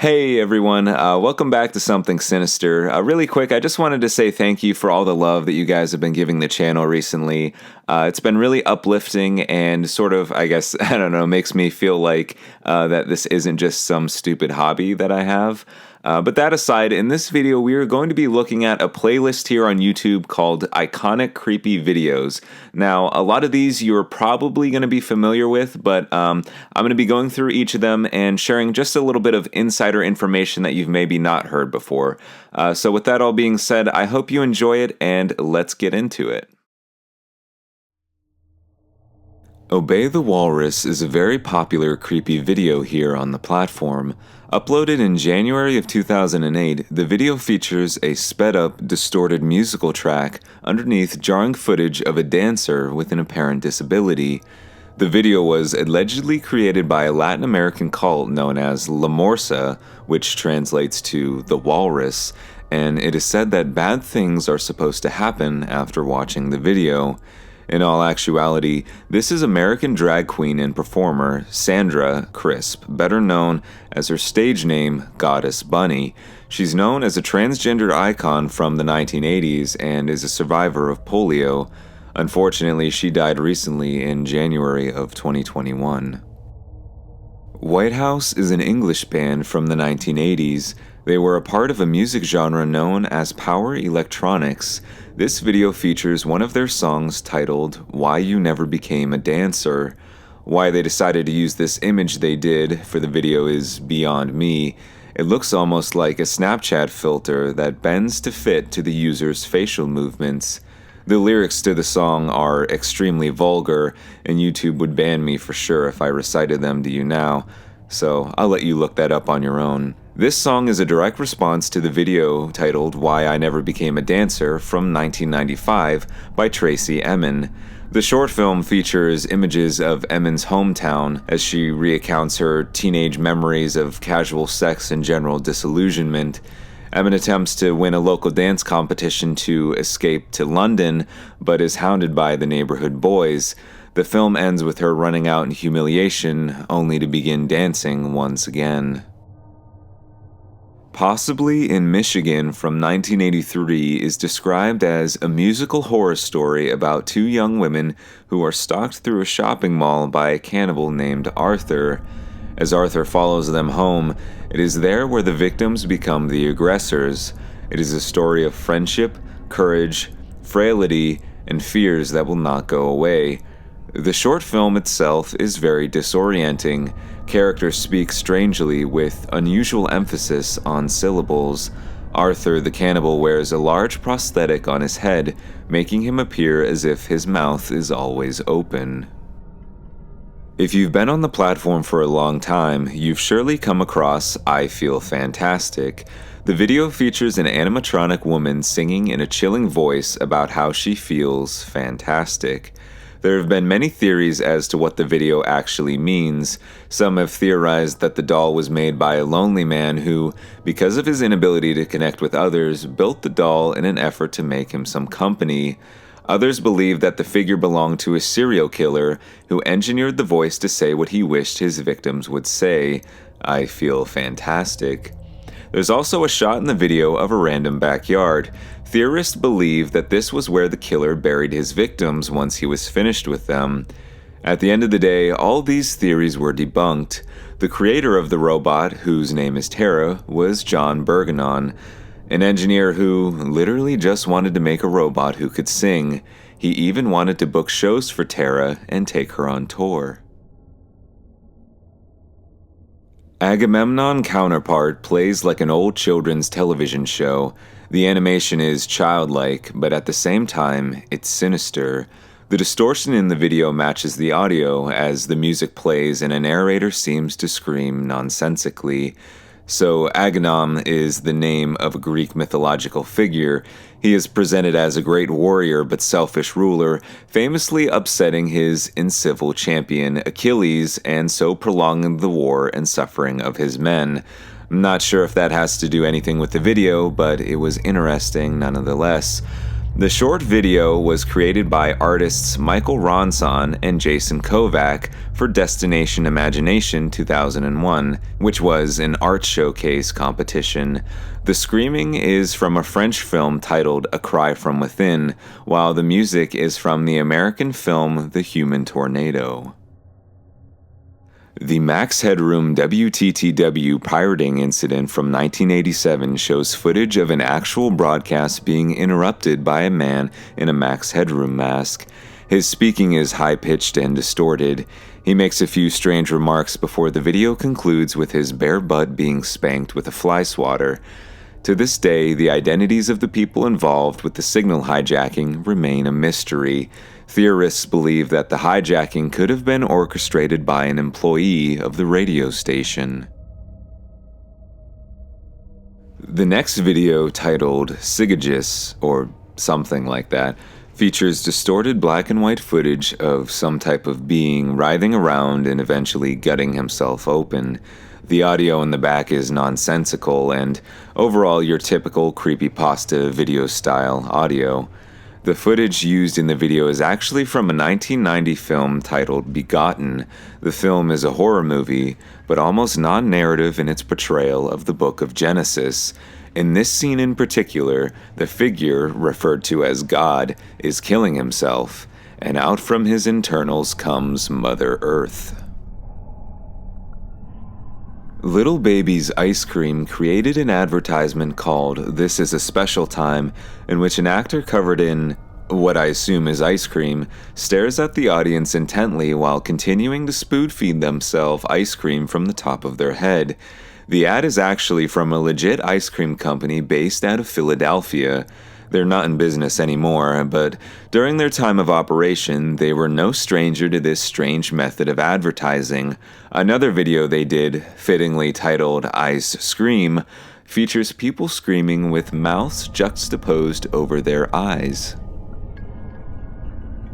Hey everyone, welcome back to Something Sinister. Really quick, I just wanted to say thank you for all the love that you guys have been giving the channel recently. It's been really uplifting and sort of, I guess, I don't know, makes me feel like that this isn't just some stupid hobby that I have. But that aside, in this video, we are going to be looking at a playlist here on YouTube called Iconic Creepy Videos. Now, a lot of these you're probably going to be familiar with, but I'm going to be going through each of them and sharing just a little bit of insider information that you've maybe not heard before. So with that all being said, I hope you enjoy it, and let's get into it. Obey the Walrus is a very popular creepy video here on the platform. Uploaded in January of 2008, the video features a sped-up, distorted musical track underneath jarring footage of a dancer with an apparent disability. The video was allegedly created by a Latin American cult known as La Morsa, which translates to the Walrus, and it is said that bad things are supposed to happen after watching the video. In all actuality, this is American drag queen and performer Sandra Crisp, better known as her stage name Goddess Bunny. She's known as a transgender icon from the 1980s and is a survivor of polio. Unfortunately, she died recently in January of 2021. White House is an English band from the 1980s. They were a part of a music genre known as power electronics. This video features one of their songs titled Why You Never Became a Dancer. Why they decided to use this image they did for the video is beyond me. It looks almost like a Snapchat filter that bends to fit to the user's facial movements. The lyrics to the song are extremely vulgar, and YouTube would ban me for sure if I recited them to you now, so I'll let you look that up on your own. This song is a direct response to the video titled Why I Never Became a Dancer from 1995 by Tracey Emin. The short film features images of Emin's hometown as she recounts her teenage memories of casual sex and general disillusionment. Emin attempts to win a local dance competition to escape to London, but is hounded by the neighborhood boys. The film ends with her running out in humiliation, only to begin dancing once again. Possibly in Michigan from 1983 is described as a musical horror story about two young women who are stalked through a shopping mall by a cannibal named Arthur. As Arthur follows them home, it is there where the victims become the aggressors. It is a story of friendship, courage, frailty, and fears that will not go away. The short film itself is very disorienting. Characters speak strangely with unusual emphasis on syllables. Arthur the cannibal wears a large prosthetic on his head, making him appear as if his mouth is always open. If you've been on the platform for a long time, you've surely come across I Feel Fantastic. The video features an animatronic woman singing in a chilling voice about how she feels fantastic. There have been many theories as to what the video actually means. Some have theorized that the doll was made by a lonely man who, because of his inability to connect with others, built the doll in an effort to make him some company. Others believe that the figure belonged to a serial killer who engineered the voice to say what he wished his victims would say, I feel fantastic. There's also a shot in the video of a random backyard. Theorists believe that this was where the killer buried his victims once he was finished with them. At the end of the day, all these theories were debunked. The creator of the robot, whose name is Tara, was John Bergenon, an engineer who literally just wanted to make a robot who could sing. He even wanted to book shows for Tara and take her on tour. Agamemnon Counterpart plays like an old children's television show. The animation is childlike, but at the same time, it's sinister. The distortion in the video matches the audio as the music plays and a narrator seems to scream nonsensically. So Agamemnon is the name of a Greek mythological figure. He is presented as a great warrior but selfish ruler, famously upsetting his incivil champion Achilles and so prolonging the war and suffering of his men. I'm not sure if that has to do anything with the video, but it was interesting nonetheless. The short video was created by artists Michael Ronson and Jason Kovac for Destination Imagination 2001, which was an art showcase competition. The screaming is from a French film titled A Cry from Within, while the music is from the American film The Human Tornado. The Max Headroom WTTW pirating incident from 1987 shows footage of an actual broadcast being interrupted by a man in a Max Headroom mask. His speaking is high-pitched and distorted. He makes a few strange remarks before the video concludes with his bare butt being spanked with a fly swatter. To this day, the identities of the people involved with the signal hijacking remain a mystery. Theorists believe that the hijacking could have been orchestrated by an employee of the radio station. The next video, titled Sigagis, or something like that, features distorted black and white footage of some type of being writhing around and eventually gutting himself open. The audio in the back is nonsensical and overall your typical creepypasta video style audio. The footage used in the video is actually from a 1990 film titled Begotten. The film is a horror movie, but almost non-narrative in its portrayal of the Book of Genesis. In this scene in particular, the figure, referred to as God, is killing himself, and out from his internals comes Mother Earth. Little Baby's Ice Cream created an advertisement called This Is a Special Time, in which an actor covered in what I assume is ice cream stares at the audience intently while continuing to spoon-feed themselves ice cream from the top of their head. The ad is actually from a legit ice cream company based out of Philadelphia. They're not in business anymore, but during their time of operation, they were no stranger to this strange method of advertising. Another video they did, fittingly titled Ice Scream, features people screaming with mouths juxtaposed over their eyes.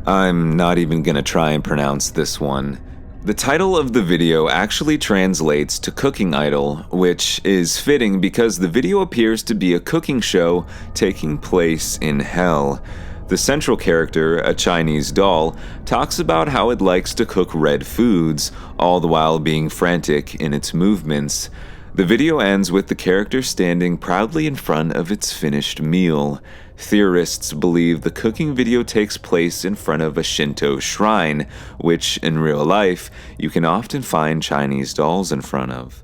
I'm not even gonna try and pronounce this one. The title of the video actually translates to Cooking Idol, which is fitting because the video appears to be a cooking show taking place in hell. The central character, a Chinese doll, talks about how it likes to cook red foods, all the while being frantic in its movements. The video ends with the character standing proudly in front of its finished meal. Theorists believe the cooking video takes place in front of a Shinto shrine, which, in real life, you can often find Chinese dolls in front of.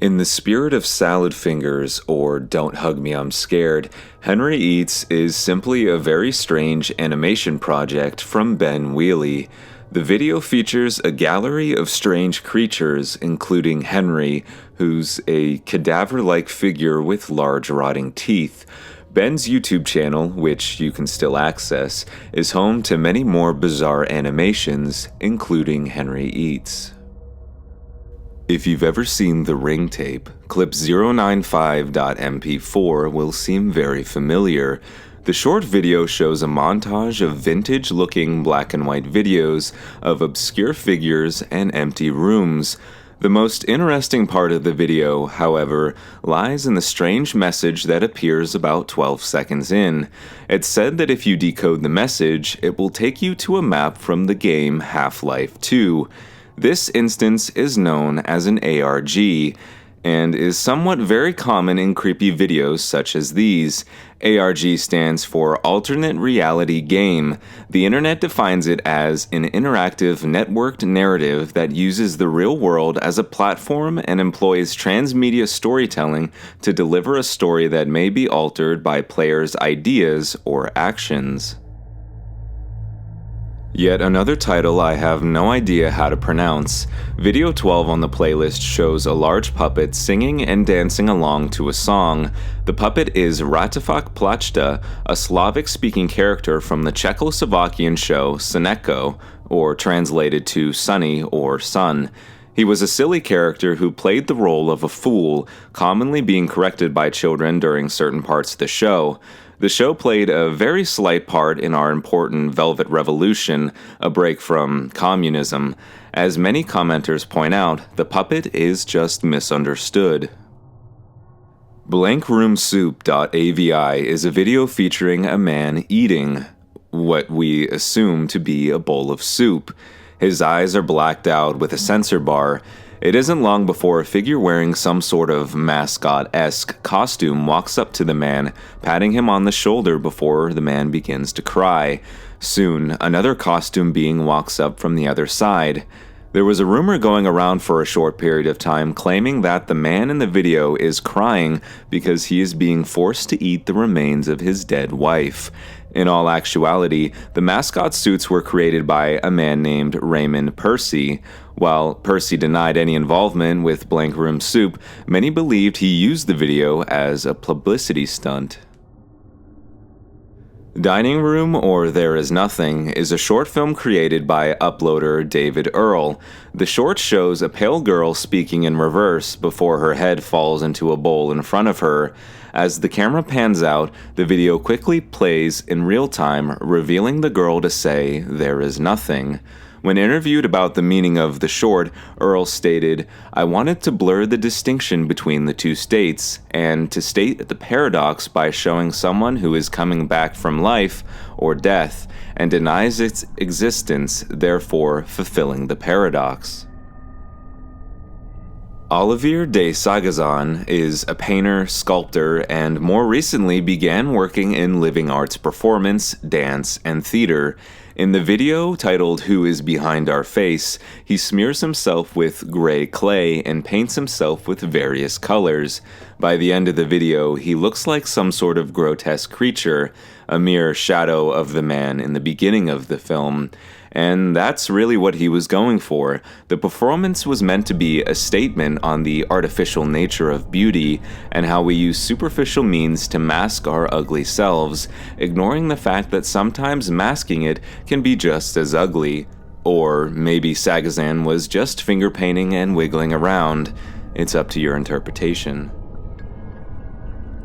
In the spirit of Salad Fingers, or Don't Hug Me I'm Scared, Henry Eats is simply a very strange animation project from Ben Wheatley. The video features a gallery of strange creatures, including Henry, who's a cadaver-like figure with large rotting teeth. Ben's YouTube channel, which you can still access, is home to many more bizarre animations, including Henry Eats. If you've ever seen The Ring tape, Clip095.mp4 will seem very familiar. The short video shows a montage of vintage-looking black and white videos of obscure figures and empty rooms. The most interesting part of the video, however, lies in the strange message that appears about 12 seconds in. It's said that if you decode the message, it will take you to a map from the game Half-Life 2. This instance is known as an ARG, and is somewhat very common in creepy videos such as these. ARG stands for Alternate Reality Game. The internet defines it as an interactive, networked narrative that uses the real world as a platform and employs transmedia storytelling to deliver a story that may be altered by players' ideas or actions. Yet another title I have no idea how to pronounce. Video 12 on the playlist shows a large puppet singing and dancing along to a song. The puppet is Ratafak Plachta, a Slavic-speaking character from the Czechoslovakian show Seneko, or translated to Sunny or Sun. He was a silly character who played the role of a fool, commonly being corrected by children during certain parts of the show. The show played a very slight part in our important Velvet Revolution, a break from communism. As many commenters point out, the puppet is just misunderstood. blankroomsoup.avi is a video featuring a man eating what we assume to be a bowl of soup. His eyes are blacked out with a sensor bar. It isn't long before a figure wearing some sort of mascot-esque costume walks up to the man, patting him on the shoulder before the man begins to cry. Soon, another costume being walks up from the other side. There was a rumor going around for a short period of time claiming that the man in the video is crying because he is being forced to eat the remains of his dead wife. In all actuality, the mascot suits were created by a man named Raymond Percy. While Percy denied any involvement with Blank Room Soup, many believed he used the video as a publicity stunt. Dining Room or There Is Nothing is a short film created by uploader David Earl. The short shows a pale girl speaking in reverse before her head falls into a bowl in front of her. As the camera pans out, the video quickly plays in real time, revealing the girl to say, "There is nothing." When interviewed about the meaning of the short, Earl stated, "I wanted to blur the distinction between the two states, and to state the paradox by showing someone who is coming back from life or death and denies its existence, therefore fulfilling the paradox." Olivier de Sagazan is a painter, sculptor, and more recently began working in living arts performance, dance, and theater. In the video titled "Who is Behind Our Face," he smears himself with gray clay and paints himself with various colors. By the end of the video, he looks like some sort of grotesque creature, a mere shadow of the man in the beginning of the film. And that's really what he was going for. The performance was meant to be a statement on the artificial nature of beauty and how we use superficial means to mask our ugly selves, ignoring the fact that sometimes masking it can be just as ugly. Or maybe Sagazan was just finger painting and wiggling around. It's up to your interpretation.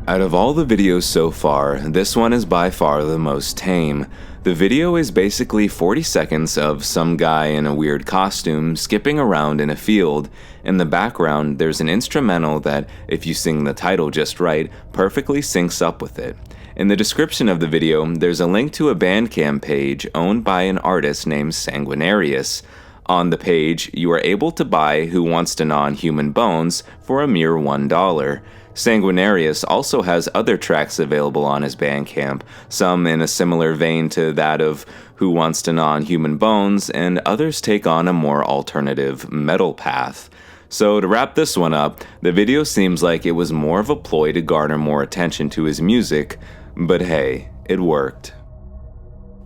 Out of all the videos so far, this one is by far the most tame. The video is basically 40 seconds of some guy in a weird costume skipping around in a field. In the background, there's an instrumental that, if you sing the title just right, perfectly syncs up with it. In the description of the video, there's a link to a Bandcamp page owned by an artist named Sanguinarius. On the page, you are able to buy Who Wants to Gnaw on Human Bones for a mere $1. Sanguinarius also has other tracks available on his Bandcamp, some in a similar vein to that of Who Wants to Gnaw on Human Bones, and others take on a more alternative metal path. So to wrap this one up, the video seems like it was more of a ploy to garner more attention to his music, but hey, it worked.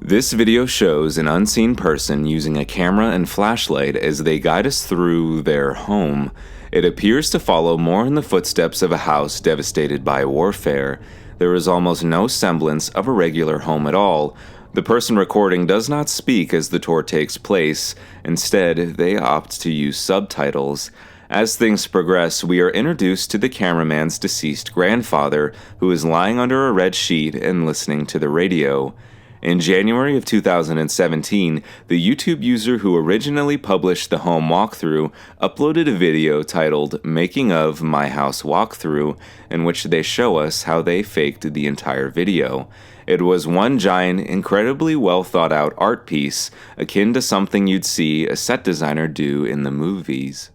This video shows an unseen person using a camera and flashlight as they guide us through their home. It appears to follow more in the footsteps of a house devastated by warfare. There is almost no semblance of a regular home at all. The person recording does not speak as the tour takes place. Instead, they opt to use subtitles. As things progress, we are introduced to the cameraman's deceased grandfather, who is lying under a red sheet and listening to the radio. In January of 2017, the YouTube user who originally published the home walkthrough uploaded a video titled "Making of My House Walkthrough," in which they show us how they faked the entire video. It was one giant, incredibly well thought out art piece, akin to something you'd see a set designer do in the movies.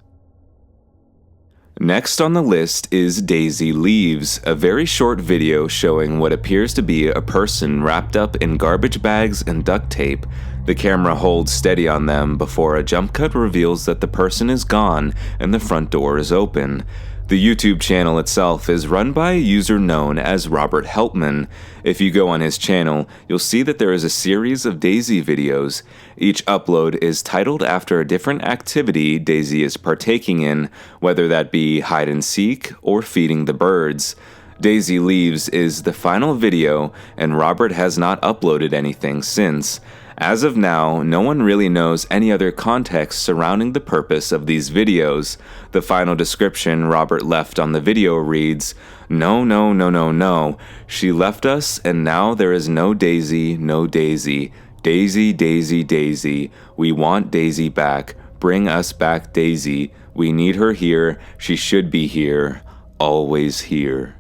Next on the list is Daisy Leaves, a very short video showing what appears to be a person wrapped up in garbage bags and duct tape. The camera holds steady on them before a jump cut reveals that the person is gone and the front door is open. The YouTube channel itself is run by a user known as Robert Helpman. If you go on his channel, you'll see that there is a series of Daisy videos. Each upload is titled after a different activity Daisy is partaking in, whether that be hide and seek or feeding the birds. Daisy Leaves is the final video, and Robert has not uploaded anything since. As of now, no one really knows any other context surrounding the purpose of these videos. The final description Robert left on the video reads, "No, no, no, no, no. She left us and now there is no Daisy, no Daisy. Daisy, Daisy, Daisy. We want Daisy back. Bring us back Daisy. We need her here. She should be here. Always here."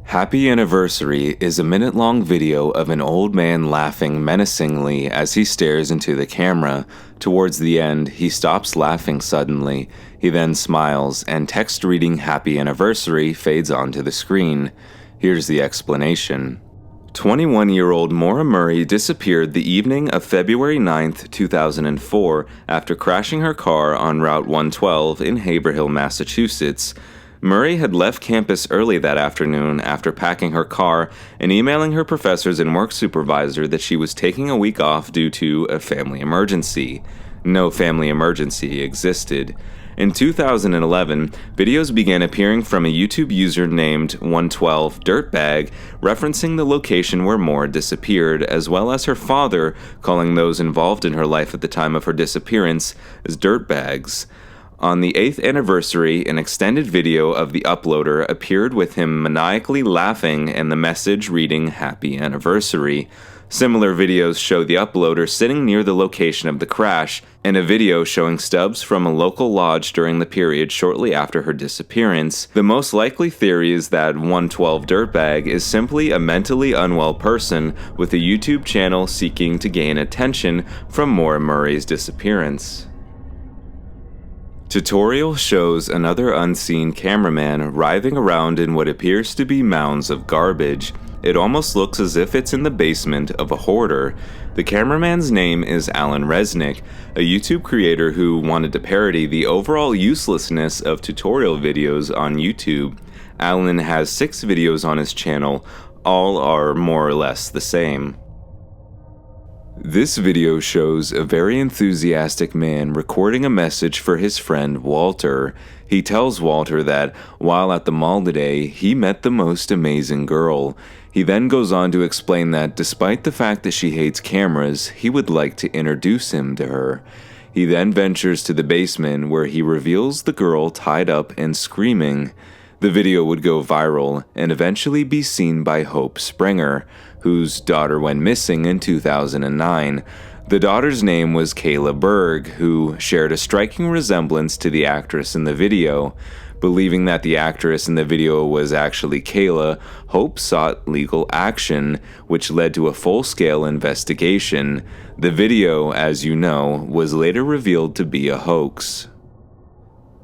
Happy Anniversary is a minute-long video of an old man laughing menacingly as he stares into the camera. Towards the end, he stops laughing suddenly. He then smiles, and text reading Happy Anniversary fades onto the screen. Here's the explanation. 21-year-old Maura Murray disappeared the evening of February 9, 2004, after crashing her car on Route 112 in Haverhill, Massachusetts. Murray had left campus early that afternoon after packing her car and emailing her professors and work supervisor that she was taking a week off due to a family emergency. No family emergency existed. In 2011, videos began appearing from a YouTube user named 112dirtbag referencing the location where Maura disappeared, as well as her father calling those involved in her life at the time of her disappearance as dirtbags. On the 8th anniversary, an extended video of the uploader appeared with him maniacally laughing and the message reading Happy Anniversary. Similar videos show the uploader sitting near the location of the crash, and a video showing stubs from a local lodge during the period shortly after her disappearance. The most likely theory is that 112dirtbag is simply a mentally unwell person with a YouTube channel seeking to gain attention from Maura Murray's disappearance. Tutorial shows another unseen cameraman writhing around in what appears to be mounds of garbage. It almost looks as if it's in the basement of a hoarder. The cameraman's name is Alan Resnick, a YouTube creator who wanted to parody the overall uselessness of tutorial videos on YouTube. Alan has 6 videos on his channel. All are more or less the same. This video shows a very enthusiastic man recording a message for his friend Walter. He tells Walter that while at the mall today, he met the most amazing girl. He then goes on to explain that despite the fact that she hates cameras, he would like to introduce him to her. He then ventures to the basement where he reveals the girl tied up and screaming. The video would go viral and eventually be seen by Hope Springer, whose daughter went missing in 2009. The daughter's name was Kayla Berg, who shared a striking resemblance to the actress in the video. Believing that the actress in the video was actually Kayla, Hope sought legal action, which led to a full-scale investigation. The video, as you know, was later revealed to be a hoax.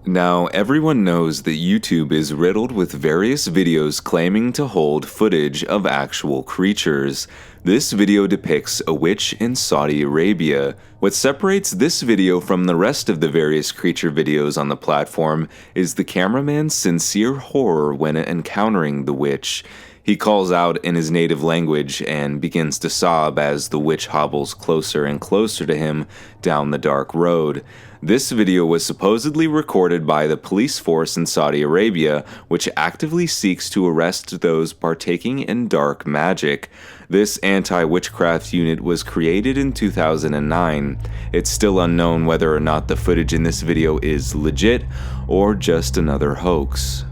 Now, everyone knows that YouTube is riddled with various videos claiming to hold footage of actual creatures. This video depicts a witch in Saudi Arabia. What separates this video from the rest of the various creature videos on the platform is the cameraman's sincere horror when encountering the witch. He calls out in his native language and begins to sob as the witch hobbles closer and closer to him down the dark road. This video was supposedly recorded by the police force in Saudi Arabia, which actively seeks to arrest those partaking in dark magic. This anti-witchcraft unit was created in 2009. It's still unknown whether or not the footage in this video is legit or just another hoax.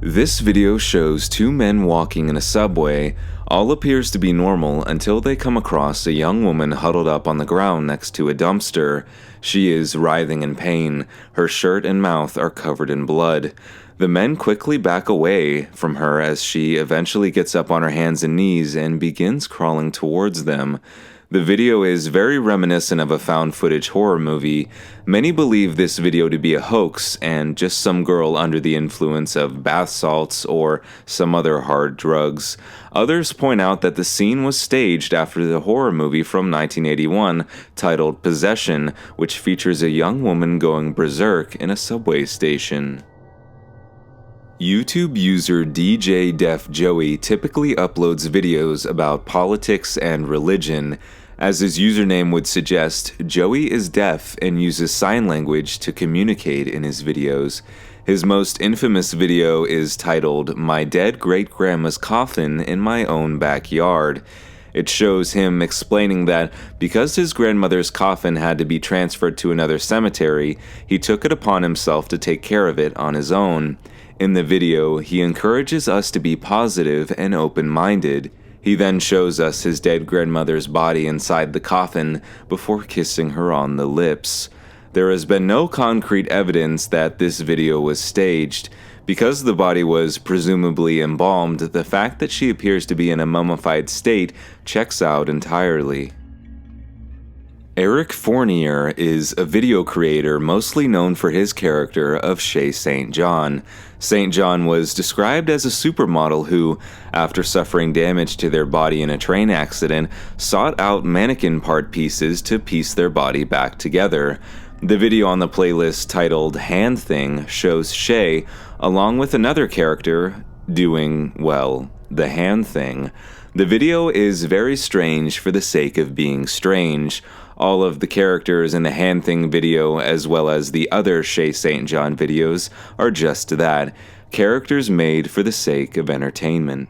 This video shows 2 men walking in a subway. All appears to be normal until they come across a young woman huddled up on the ground next to a dumpster. She is writhing in pain. Her shirt and mouth are covered in blood. The men quickly back away from her as she eventually gets up on her hands and knees and begins crawling towards them. The video is very reminiscent of a found footage horror movie. Many believe this video to be a hoax and just some girl under the influence of bath salts or some other hard drugs. Others point out that the scene was staged after the horror movie from 1981 titled Possession, which features a young woman going berserk in a subway station. YouTube user DJ Def Joey typically uploads videos about politics and religion. As his username would suggest, Joey is deaf and uses sign language to communicate in his videos. His most infamous video is titled My Dead Great-Grandma's Coffin in My Own Backyard. It shows him explaining that because his grandmother's coffin had to be transferred to another cemetery, he took it upon himself to take care of it on his own. In the video, he encourages us to be positive and open-minded. He then shows us his dead grandmother's body inside the coffin before kissing her on the lips. There has been no concrete evidence that this video was staged. Because the body was presumably embalmed, the fact that she appears to be in a mummified state checks out entirely. Eric Fournier is a video creator mostly known for his character of Shay St. John. St. John was described as a supermodel who, after suffering damage to their body in a train accident, sought out mannequin part pieces to piece their body back together. The video on the playlist titled Hand Thing shows Shay, along with another character, doing, well, the hand thing. The video is very strange for the sake of being strange. All of the characters in the Hand Thing video, as well as the other Shay St. John videos, are just that, characters made for the sake of entertainment.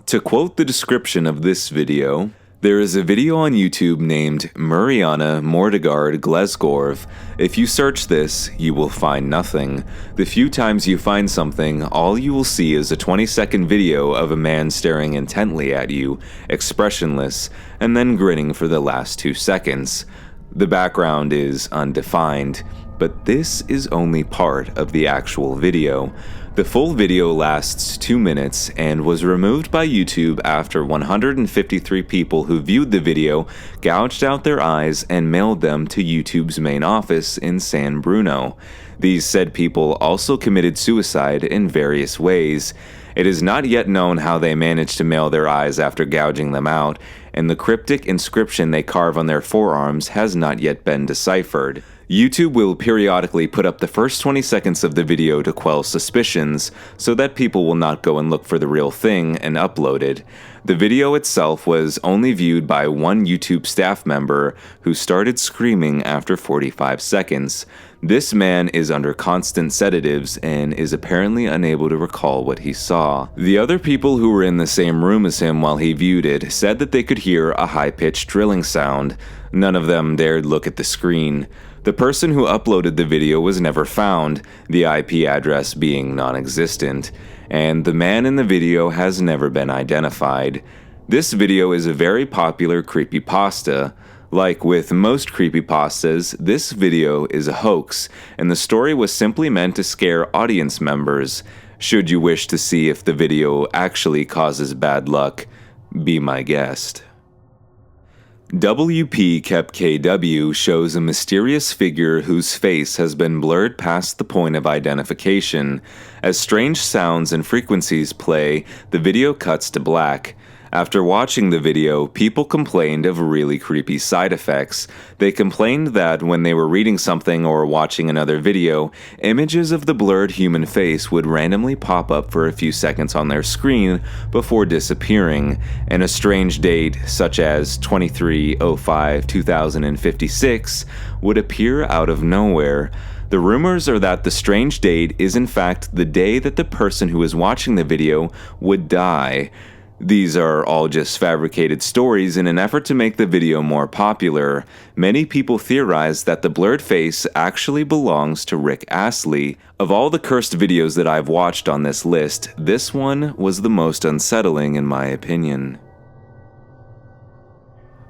To quote the description of this video, there is a video on YouTube named Marianna, Mordegard, Glesgorf. If you search this, you will find nothing. The few times you find something, all you will see is a 20-second video of a man staring intently at you, expressionless, and then grinning for the last 2 seconds. The background is undefined, but this is only part of the actual video. The full video lasts 2 minutes and was removed by YouTube after 153 people who viewed the video gouged out their eyes and mailed them to YouTube's main office in San Bruno. These said people also committed suicide in various ways. It is not yet known how they managed to mail their eyes after gouging them out, and the cryptic inscription they carve on their forearms has not yet been deciphered. YouTube will periodically put up the first 20 seconds of the video to quell suspicions, so that people will not go and look for the real thing and upload it. The video itself was only viewed by one YouTube staff member who started screaming after 45 seconds. This man is under constant sedatives and is apparently unable to recall what he saw. The other people who were in the same room as him while he viewed it said that they could hear a high-pitched drilling sound. None of them dared look at the screen. The person who uploaded the video was never found, the IP address being non-existent, and the man in the video has never been identified. This video is a very popular creepypasta. Like with most creepypastas, this video is a hoax, and the story was simply meant to scare audience members. Should you wish to see if the video actually causes bad luck, be my guest. WP Kept KW shows a mysterious figure whose face has been blurred past the point of identification. As strange sounds and frequencies play, the video cuts to black. After watching the video, people complained of really creepy side effects. They complained that when they were reading something or watching another video, images of the blurred human face would randomly pop up for a few seconds on their screen before disappearing, and a strange date, such as 23/05/2056, would appear out of nowhere. The rumors are that the strange date is in fact the day that the person who is watching the video would die. These are all just fabricated stories in an effort to make the video more popular. Many people theorize that the blurred face actually belongs to Rick Astley. Of all the cursed videos that I've watched on this list, this one was the most unsettling in my opinion.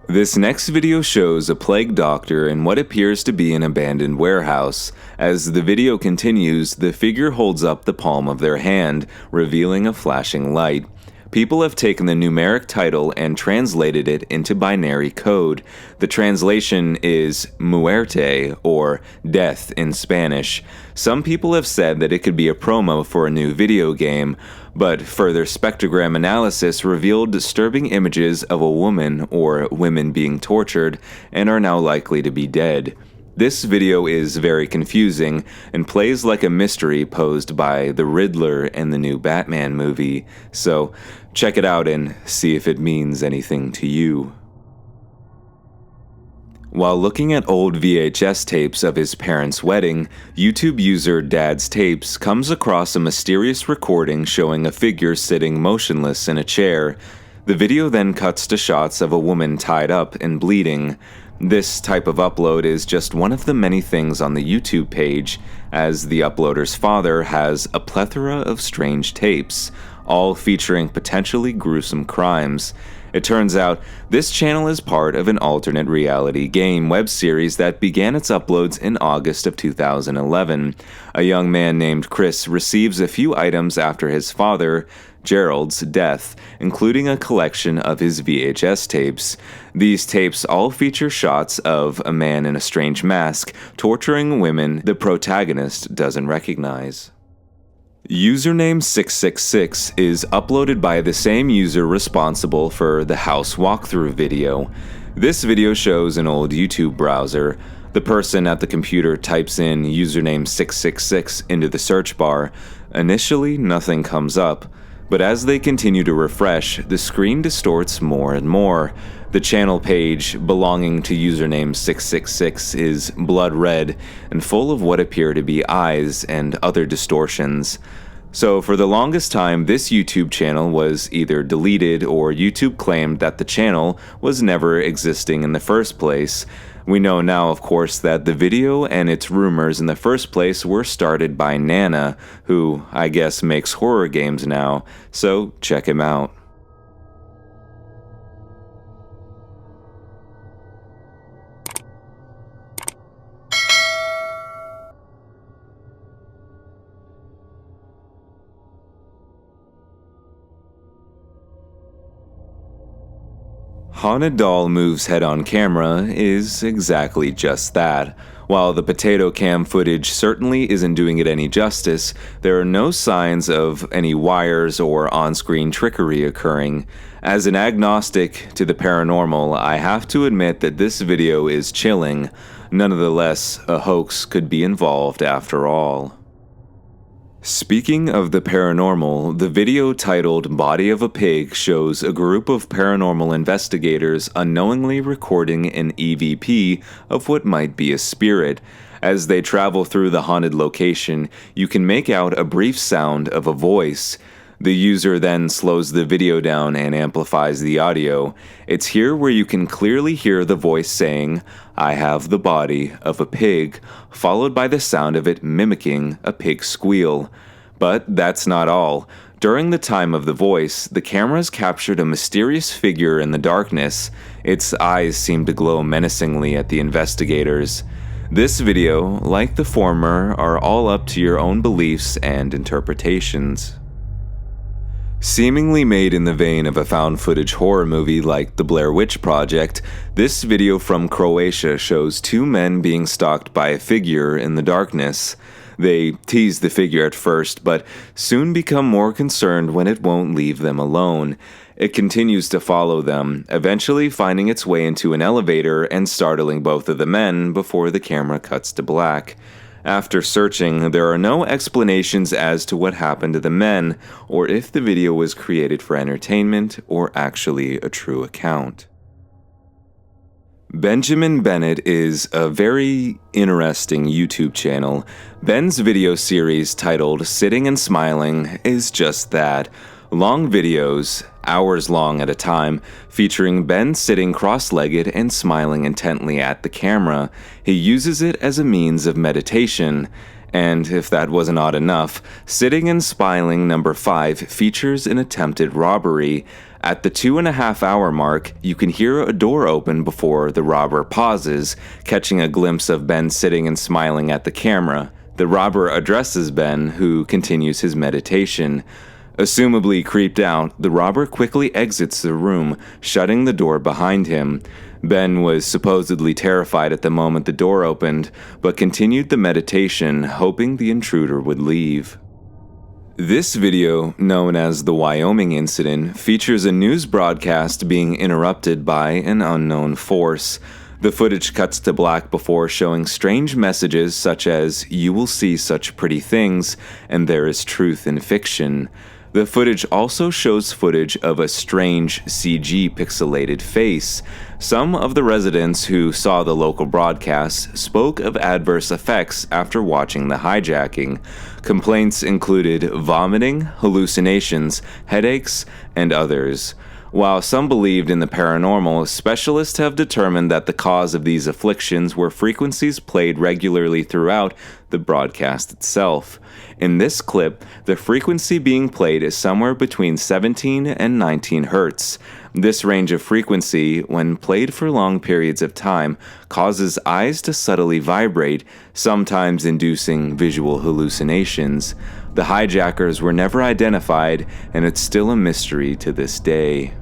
This next video shows a plague doctor in what appears to be an abandoned warehouse. As the video continues, the figure holds up the palm of their hand, revealing a flashing light. People have taken the numeric title and translated it into binary code. The translation is muerte, or death in Spanish. Some people have said that it could be a promo for a new video game, but further spectrogram analysis revealed disturbing images of a woman or women being tortured and are now likely to be dead. This video is very confusing and plays like a mystery posed by the Riddler in the new Batman movie, so check it out and see if it means anything to you. While looking at old VHS tapes of his parents' wedding, YouTube user Dad's Tapes comes across a mysterious recording showing a figure sitting motionless in a chair. The video then cuts to shots of a woman tied up and bleeding. This type of upload is just one of the many things on the YouTube page, as the uploader's father has a plethora of strange tapes, all featuring potentially gruesome crimes. It turns out, this channel is part of an alternate reality game web series that began its uploads in August of 2011. A young man named Chris receives a few items after his father, Gerald's, death, including a collection of his VHS tapes. These tapes all feature shots of a man in a strange mask torturing women the protagonist doesn't recognize. Username 666 is uploaded by the same user responsible for the house walkthrough video. This video shows an old YouTube browser. The person at the computer types in username 666 into the search bar. Initially, nothing comes up, but as they continue to refresh, the screen distorts more and more. The channel page belonging to username 666 is blood red and full of what appear to be eyes and other distortions. So for the longest time, this YouTube channel was either deleted or YouTube claimed that the channel was never existing in the first place. We know now, of course, that the video and its rumors in the first place were started by Nana, who I guess makes horror games now, so check him out. Haunted Doll Moves Head on Camera is exactly just that. While the potato cam footage certainly isn't doing it any justice, there are no signs of any wires or on-screen trickery occurring. As an agnostic to the paranormal, I have to admit that this video is chilling. Nonetheless, a hoax could be involved after all. Speaking of the paranormal, the video titled Body of a Pig shows a group of paranormal investigators unknowingly recording an EVP of what might be a spirit. As they travel through the haunted location, you can make out a brief sound of a voice. The user then slows the video down and amplifies the audio. It's here where you can clearly hear the voice saying, "I have the body of a pig," followed by the sound of it mimicking a pig squeal. But that's not all. During the time of the voice, the cameras captured a mysterious figure in the darkness. Its eyes seemed to glow menacingly at the investigators. This video, like the former, are all up to your own beliefs and interpretations. Seemingly made in the vein of a found footage horror movie like The Blair Witch Project, this video from Croatia shows two men being stalked by a figure in the darkness. They tease the figure at first, but soon become more concerned when it won't leave them alone. It continues to follow them, eventually finding its way into an elevator and startling both of the men before the camera cuts to black. After searching, there are no explanations as to what happened to the men, or if the video was created for entertainment or actually a true account. Benjamin Bennett is a very interesting YouTube channel. Ben's video series titled Sitting and Smiling is just that. Long videos, hours long at a time, featuring Ben sitting cross-legged and smiling intently at the camera. He uses it as a means of meditation. And if that wasn't odd enough, Sitting and Smiling number 5 features an attempted robbery. At the 2.5-hour mark, you can hear a door open before the robber pauses, catching a glimpse of Ben sitting and smiling at the camera. The robber addresses Ben, who continues his meditation. Assumably creeped out, the robber quickly exits the room, shutting the door behind him. Ben was supposedly terrified at the moment the door opened, but continued the meditation, hoping the intruder would leave. This video, known as the Wyoming incident, features a news broadcast being interrupted by an unknown force. The footage cuts to black before showing strange messages such as, "You will see such pretty things," and "There is truth in fiction." The footage also shows footage of a strange CG pixelated face. Some of the residents who saw the local broadcast spoke of adverse effects after watching the hijacking. Complaints included vomiting, hallucinations, headaches, and others. While some believed in the paranormal, specialists have determined that the cause of these afflictions were frequencies played regularly throughout the broadcast itself. In this clip, the frequency being played is somewhere between 17 and 19 hertz. This range of frequency, when played for long periods of time, causes eyes to subtly vibrate, sometimes inducing visual hallucinations. The hijackers were never identified, and it's still a mystery to this day.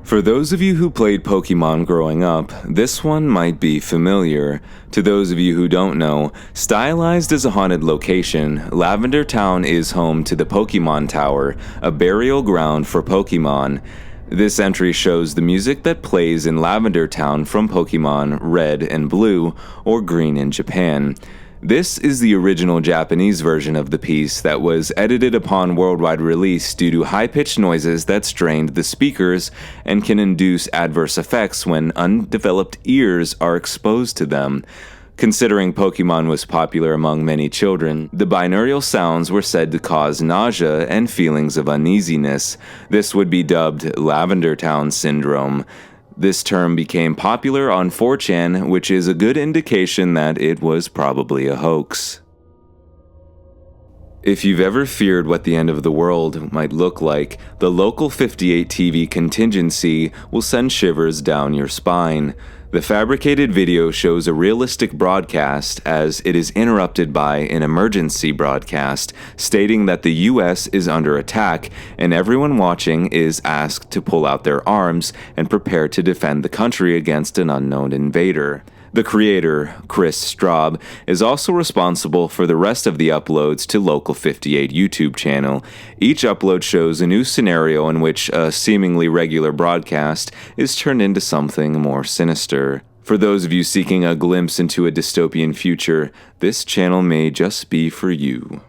For those of you who played Pokemon growing up, this one might be familiar. To those of you who don't know, stylized as a haunted location, Lavender Town is home to the Pokemon Tower, a burial ground for Pokemon. This entry shows the music that plays in Lavender Town from Pokemon Red and Blue, or Green in Japan. This is the original Japanese version of the piece that was edited upon worldwide release due to high-pitched noises that strained the speakers and can induce adverse effects when undeveloped ears are exposed to them. Considering Pokemon was popular among many children, the binaural sounds were said to cause nausea and feelings of uneasiness. This would be dubbed Lavender Town Syndrome. This term became popular on 4chan, which is a good indication that it was probably a hoax. If you've ever feared what the end of the world might look like, the local 58 TV contingency will send shivers down your spine. The fabricated video shows a realistic broadcast as it is interrupted by an emergency broadcast stating that the US is under attack and everyone watching is asked to pull out their arms and prepare to defend the country against an unknown invader. The creator, Chris Straub, is also responsible for the rest of the uploads to Local 58 YouTube channel. Each upload shows a new scenario in which a seemingly regular broadcast is turned into something more sinister. For those of you seeking a glimpse into a dystopian future, this channel may just be for you.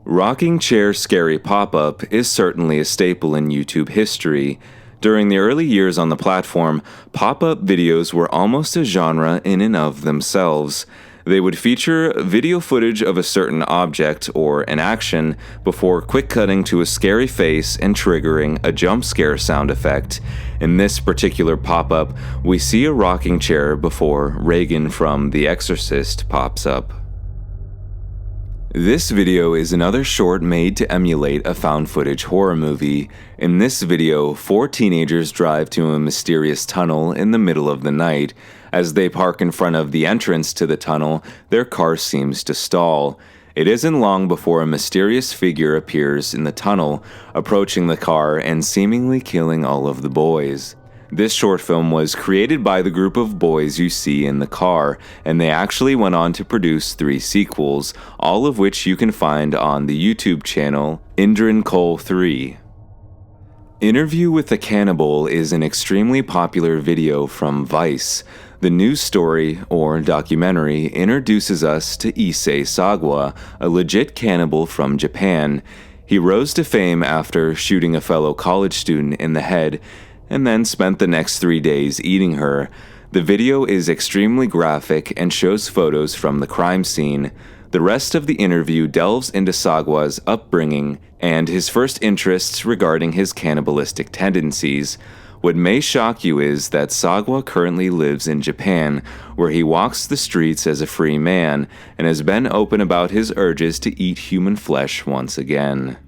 Rocking chair scary pop-up is certainly a staple in YouTube history. During the early years on the platform, pop-up videos were almost a genre in and of themselves. They would feature video footage of a certain object or an action before quick cutting to a scary face and triggering a jump scare sound effect. In this particular pop-up, we see a rocking chair before Reagan from The Exorcist pops up. This video is another short made to emulate a found footage horror movie. In this video, 4 teenagers drive to a mysterious tunnel in the middle of the night. As they park in front of the entrance to the tunnel, their car seems to stall. It isn't long before a mysterious figure appears in the tunnel, approaching the car and seemingly killing all of the boys. This short film was created by the group of boys you see in the car, and they actually went on to produce 3 sequels, all of which you can find on the YouTube channel Indran Cole 3. Interview with the Cannibal is an extremely popular video from Vice. The news story, or documentary, introduces us to Issei Sagua, a legit cannibal from Japan. He rose to fame after shooting a fellow college student in the head, and then spent the next 3 days eating her. The video is extremely graphic and shows photos from the crime scene. The rest of the interview delves into Sagua's upbringing and his first interests regarding his cannibalistic tendencies. What may shock you is that Sagua currently lives in Japan, where he walks the streets as a free man and has been open about his urges to eat human flesh once again.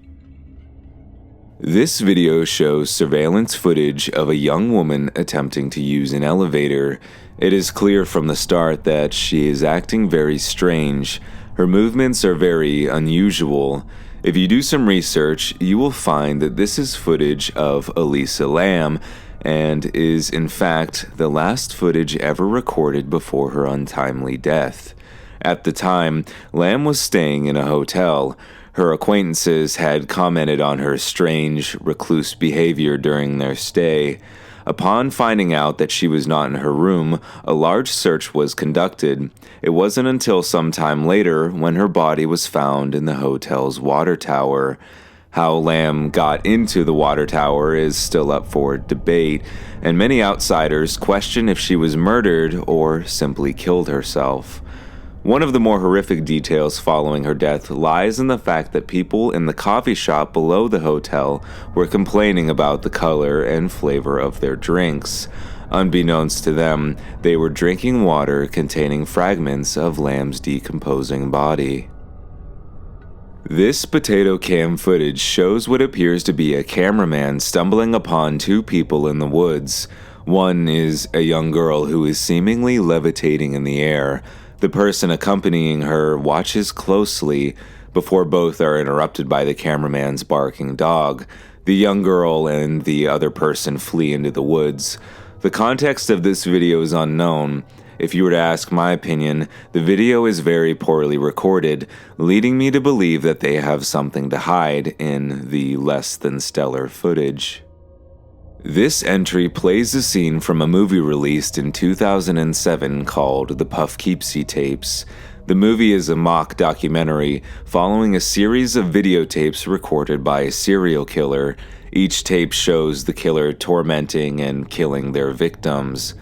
This video shows surveillance footage of a young woman attempting to use an elevator. It is clear from the start that she is acting very strange. Her movements are very unusual. If you do some research, you will find that this is footage of Elisa Lam, and is in fact the last footage ever recorded before her untimely death. At the time, Lam was staying in a hotel. Her acquaintances had commented on her strange, recluse behavior during their stay. Upon finding out that she was not in her room, a large search was conducted. It wasn't until some time later when her body was found in the hotel's water tower. How Lam got into the water tower is still up for debate, and many outsiders question if she was murdered or simply killed herself. One of the more horrific details following her death lies in the fact that people in the coffee shop below the hotel were complaining about the color and flavor of their drinks. Unbeknownst to them, they were drinking water containing fragments of Lamb's decomposing body. This potato cam footage shows what appears to be a cameraman stumbling upon two people in the woods. One is a young girl who is seemingly levitating in the air. The person accompanying her watches closely before both are interrupted by the cameraman's barking dog. The young girl and the other person flee into the woods. The context of this video is unknown. If you were to ask my opinion, the video is very poorly recorded, leading me to believe that they have something to hide in the less than stellar footage. This entry plays a scene from a movie released in 2007 called The Poughkeepsie Tapes. The movie is a mock documentary following a series of videotapes recorded by a serial killer. Each tape shows the killer tormenting and killing their victims.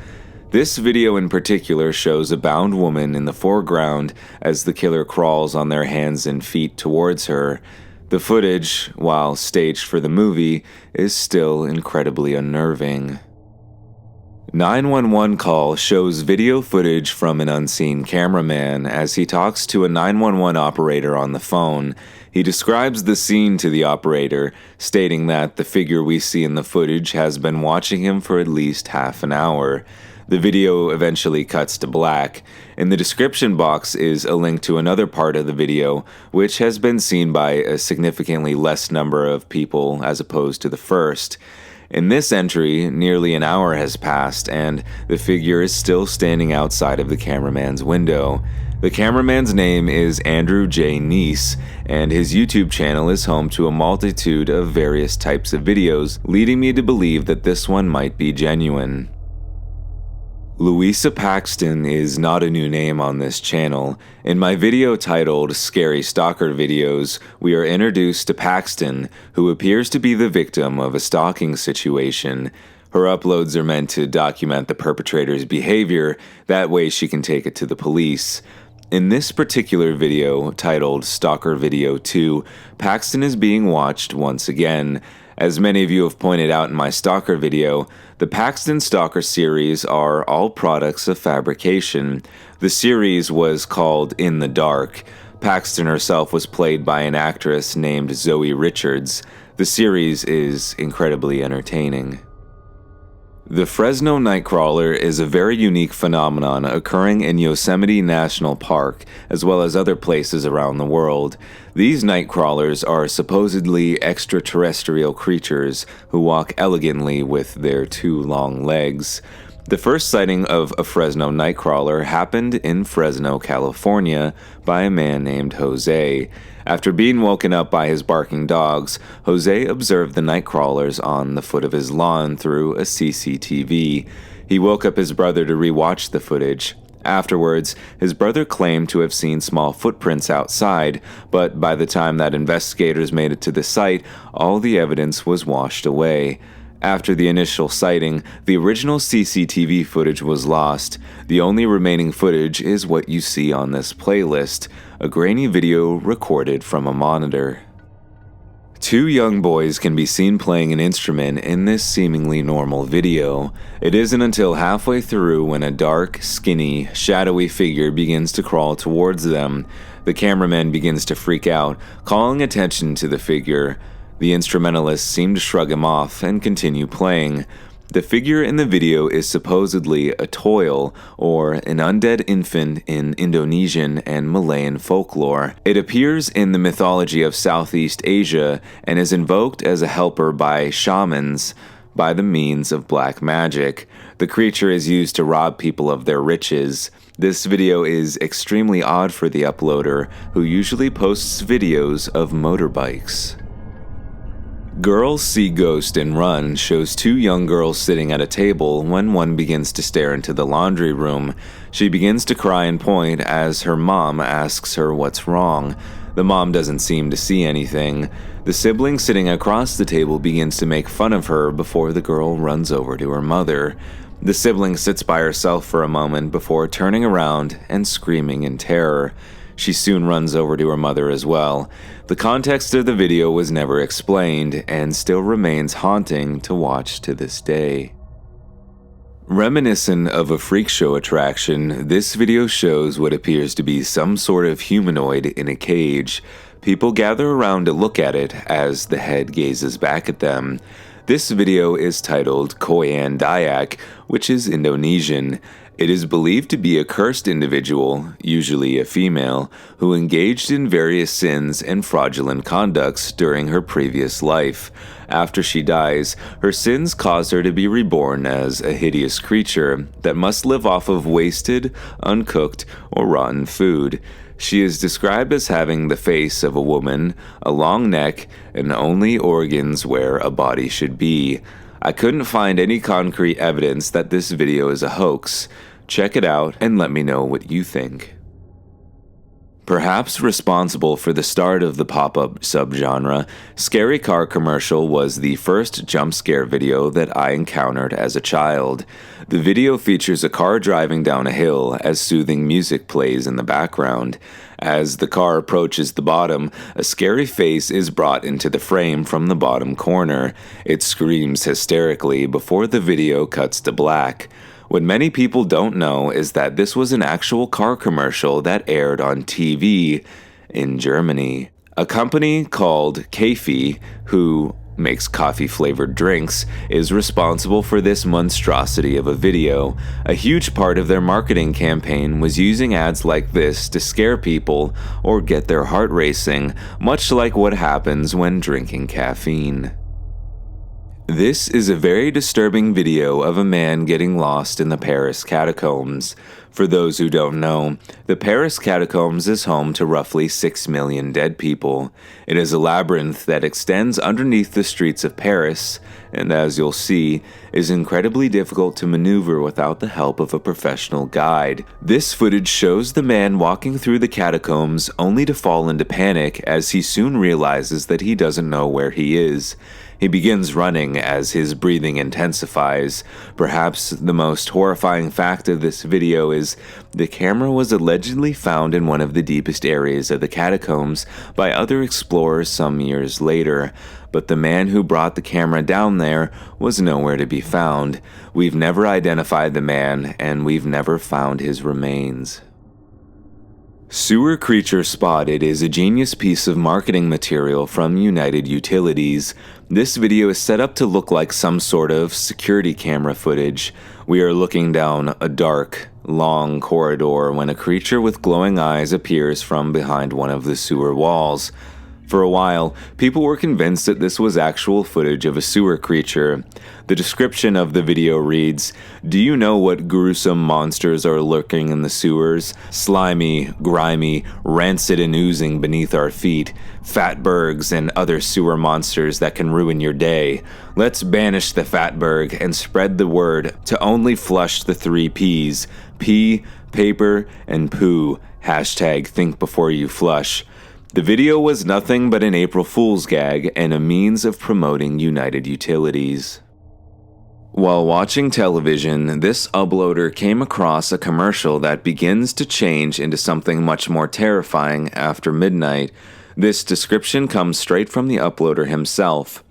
This video in particular shows a bound woman in the foreground as the killer crawls on their hands and feet towards her. The footage, while staged for the movie, is still incredibly unnerving. 911 call shows video footage from an unseen cameraman as he talks to a 911 operator on the phone. He describes the scene to the operator, stating that the figure we see in the footage has been watching him for at least half an hour. The video eventually cuts to black. In the description box is a link to another part of the video, which has been seen by a significantly less number of people as opposed to the first. In this entry, nearly an hour has passed, and the figure is still standing outside of the cameraman's window. The cameraman's name is Andrew J. Neese, and his YouTube channel is home to a multitude of various types of videos, leading me to believe that this one might be genuine. Louisa Paxton is not a new name on this channel. In my video titled Scary Stalker Videos, we are introduced to Paxton, who appears to be the victim of a stalking situation. Her uploads are meant to document the perpetrator's behavior, that way she can take it to the police. In this particular video, titled Stalker Video 2, Paxton is being watched once again. As many of you have pointed out in my Stalker video, the Paxton Stalker series are all products of fabrication. The series was called In the Dark. Paxton herself was played by an actress named Zoe Richards. The series is incredibly entertaining. The Fresno nightcrawler is a very unique phenomenon occurring in Yosemite National Park, as well as other places around the world. These nightcrawlers are supposedly extraterrestrial creatures who walk elegantly with their two long legs. The first sighting of a Fresno nightcrawler happened in Fresno, California, by a man named Jose. After being woken up by his barking dogs, Jose observed the nightcrawlers on the foot of his lawn through a CCTV. He woke up his brother to rewatch the footage. Afterwards, his brother claimed to have seen small footprints outside, but by the time that investigators made it to the site, all the evidence was washed away. After the initial sighting, the original CCTV footage was lost. The only remaining footage is what you see on this playlist, a grainy video recorded from a monitor. Two young boys can be seen playing an instrument in this seemingly normal video. It isn't until halfway through when a dark, skinny, shadowy figure begins to crawl towards them. The cameraman begins to freak out, calling attention to the figure. The instrumentalists seem to shrug him off and continue playing. The figure in the video is supposedly a toil, or an undead infant in Indonesian and Malayan folklore. It appears in the mythology of Southeast Asia and is invoked as a helper by shamans by the means of black magic. The creature is used to rob people of their riches. This video is extremely odd for the uploader, who usually posts videos of motorbikes. Girls See Ghost and Run shows two young girls sitting at a table when one begins to stare into the laundry room. She begins to cry and point as her mom asks her what's wrong. The mom doesn't seem to see anything. The sibling sitting across the table begins to make fun of her before the girl runs over to her mother. The sibling sits by herself for a moment before turning around and screaming in terror. She soon runs over to her mother as well. The context of the video was never explained and still remains haunting to watch to this day. Reminiscent of a freak show attraction, this video shows what appears to be some sort of humanoid in a cage. People gather around to look at it as the head gazes back at them. This video is titled Koian Dayak, which is Indonesian. It is believed to be a cursed individual, usually a female, who engaged in various sins and fraudulent conducts during her previous life. After she dies, her sins cause her to be reborn as a hideous creature that must live off of wasted, uncooked, or rotten food. She is described as having the face of a woman, a long neck, and only organs where a body should be. I couldn't find any concrete evidence that this video is a hoax. Check it out and let me know what you think. Perhaps responsible for the start of the pop-up subgenre, Scary Car Commercial was the first jump scare video that I encountered as a child. The video features a car driving down a hill as soothing music plays in the background. As the car approaches the bottom, a scary face is brought into the frame from the bottom corner. It screams hysterically before the video cuts to black. What many people don't know is that this was an actual car commercial that aired on TV in Germany. A company called Kaffee, who makes coffee-flavored drinks, is responsible for this monstrosity of a video. A huge part of their marketing campaign was using ads like this to scare people or get their heart racing, much like what happens when drinking caffeine. This is a very disturbing video of a man getting lost in the Paris catacombs. For those who don't know, the Paris catacombs is home to roughly 6 million dead people. It is a labyrinth that extends underneath the streets of Paris, and as you'll see, is incredibly difficult to maneuver without the help of a professional guide. This footage shows the man walking through the catacombs only to fall into panic as he soon realizes that he doesn't know where he is. He begins running as his breathing intensifies. Perhaps the most horrifying fact of this video is the camera was allegedly found in one of the deepest areas of the catacombs by other explorers some years later, but the man who brought the camera down there was nowhere to be found. We've never identified the man, and we've never found his remains. Sewer Creature Spotted is a genius piece of marketing material from United Utilities. This video is set up to look like some sort of security camera footage. We are looking down a dark, long corridor when a creature with glowing eyes appears from behind one of the sewer walls. For a while, people were convinced that this was actual footage of a sewer creature. The description of the video reads, "Do you know what gruesome monsters are lurking in the sewers? Slimy, grimy, rancid and oozing beneath our feet. Fatbergs and other sewer monsters that can ruin your day. Let's banish the fatberg and spread the word to only flush the 3 P's. Pee, paper, and poo. Hashtag think before you flush." The video was nothing but an April Fool's gag and a means of promoting United Utilities. While watching television, this uploader came across a commercial that begins to change into something much more terrifying after midnight. This description comes straight from the uploader himself.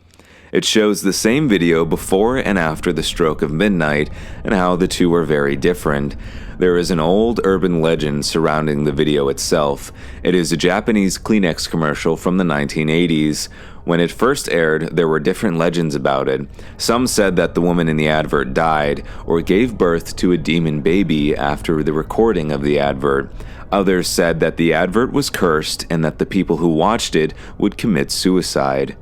It shows the same video before and after the stroke of midnight and how the two are very different. There is an old urban legend surrounding the video itself. It is a Japanese Kleenex commercial from the 1980s. When it first aired, there were different legends about it. Some said that the woman in the advert died or gave birth to a demon baby after the recording of the advert. Others said that the advert was cursed and that the people who watched it would commit suicide.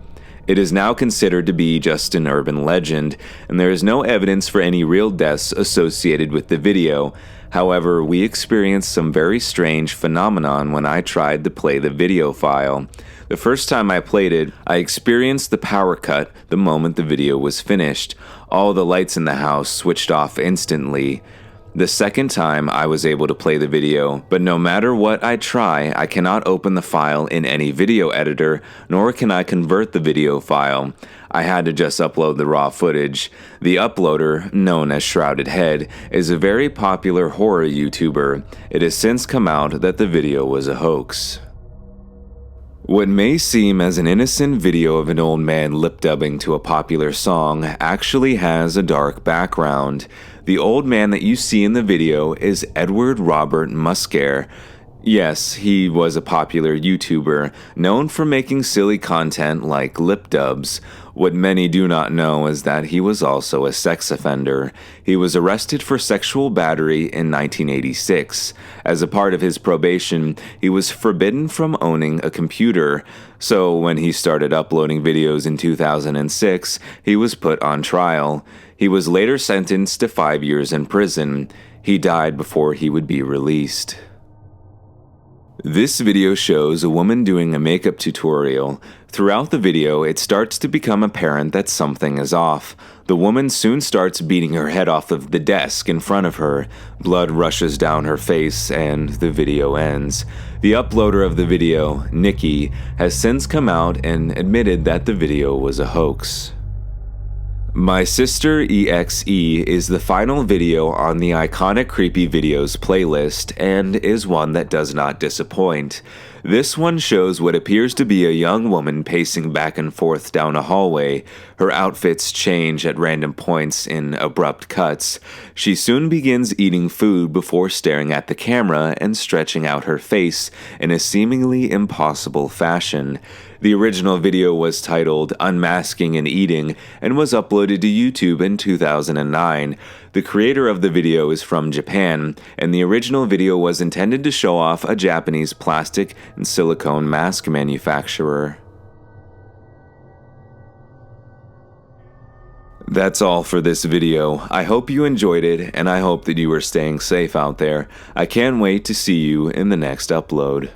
It is now considered to be just an urban legend, and there is no evidence for any real deaths associated with the video. However, we experienced some very strange phenomenon when I tried to play the video file. The first time I played it, I experienced the power cut the moment the video was finished. All the lights in the house switched off instantly. The second time, I was able to play the video, but no matter what I try, I cannot open the file in any video editor, nor can I convert the video file. I had to just upload the raw footage. The uploader, known as Shrouded Head, is a very popular horror YouTuber. It has since come out that the video was a hoax. What may seem as an innocent video of an old man lip-dubbing to a popular song actually has a dark background. The old man that you see in the video is Edward Robert Muscare. Yes, he was a popular YouTuber, known for making silly content like lip dubs. What many do not know is that he was also a sex offender. He was arrested for sexual battery in 1986. As a part of his probation, he was forbidden from owning a computer. So when he started uploading videos in 2006, he was put on trial. He was later sentenced to 5 years in prison. He died before he would be released. This video shows a woman doing a makeup tutorial. Throughout the video, it starts to become apparent that something is off. The woman soon starts beating her head off of the desk in front of her. Blood rushes down her face, and the video ends. The uploader of the video, Nikki, has since come out and admitted that the video was a hoax. My Sister EXE is the final video on the iconic creepy videos playlist and is one that does not disappoint. This one shows what appears to be a young woman pacing back and forth down a hallway. Her outfits change at random points in abrupt cuts. She soon begins eating food before staring at the camera and stretching out her face in a seemingly impossible fashion. The original video was titled Unmasking and Eating and was uploaded to YouTube in 2009. The creator of the video is from Japan, and the original video was intended to show off a Japanese plastic and silicone mask manufacturer. That's all for this video. I hope you enjoyed it, and I hope that you are staying safe out there. I can't wait to see you in the next upload.